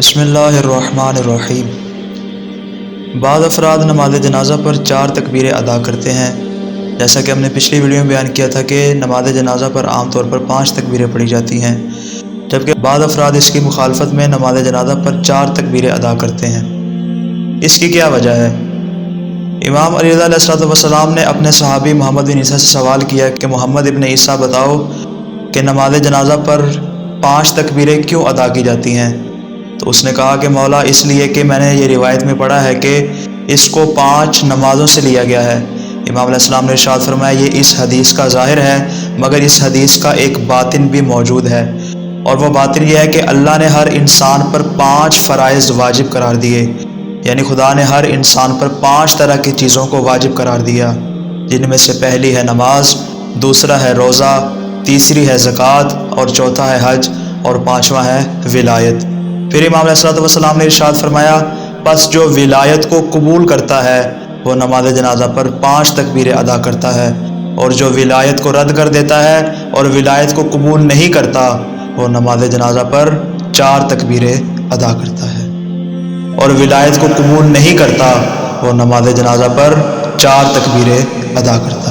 बिस्मिल्लाहिर्रहमानिर्रहीम। बाद अफराद नमाज जनाज़ा पर 4 तकबीरें अदा करते हैं। जैसा कि हमने पिछली वीडियो में बयान किया था कि नमाज जनाज़ा पर आम तौर पर 5 तकबीरें पढ़ी जाती हैं, जबकि बाद अफराद इसकी मुखालफत में नमाज जनाज़ा पर 4 तकबीरें अदा करते हैं। इसकी क्या वजह है? इमाम अली अलैहिस्सलाम ने अपने सहाबी मोहम्मद बिन ईसा से सवाल किया कि मोहम्मद इब्न ईसा बताओ कि नमाज जनाज़ा पर 5 तकबीरें क्यों अदा की जाती हैं? तो उसने कहा कि मौला इसलिए कि मैंने ये रिवायत में पढ़ा है कि इसको 5 नमाज़ों से लिया गया है। इमाम अलैहिस्सलाम ने इरशाद फरमाया ये इस हदीस का ज़ाहिर है, मगर इस हदीस का एक बातिन भी मौजूद है, और वो बातिन यह है कि अल्लाह ने हर इंसान पर 5 फ़राइज़ वाजिब करार दिए। यानी खुदा ने हर इंसान पर 5 तरह की चीज़ों को वाजिब करार दिया, जिनमें से पहली है नमाज, दूसरा है रोज़ा, तीसरी है ज़कात, और चौथा है हज, और 5वां है विलायत। फिर इमाम अलैहिस्सलाम ने इरशाद फरमाया बस जो विलायत को कबूल करता है वो नमाज जनाज़ा पर 5 तकबीरें अदा करता है, और जो विलायत को रद्द कर देता है और विलायत को कबूल नहीं करता वो नमाज जनाज़ा पर 4 तकबीरें अदा करता है, और विलायत को कबूल नहीं करता वो नमाज जनाज़ा पर 4 तकबीरें अदा करता है।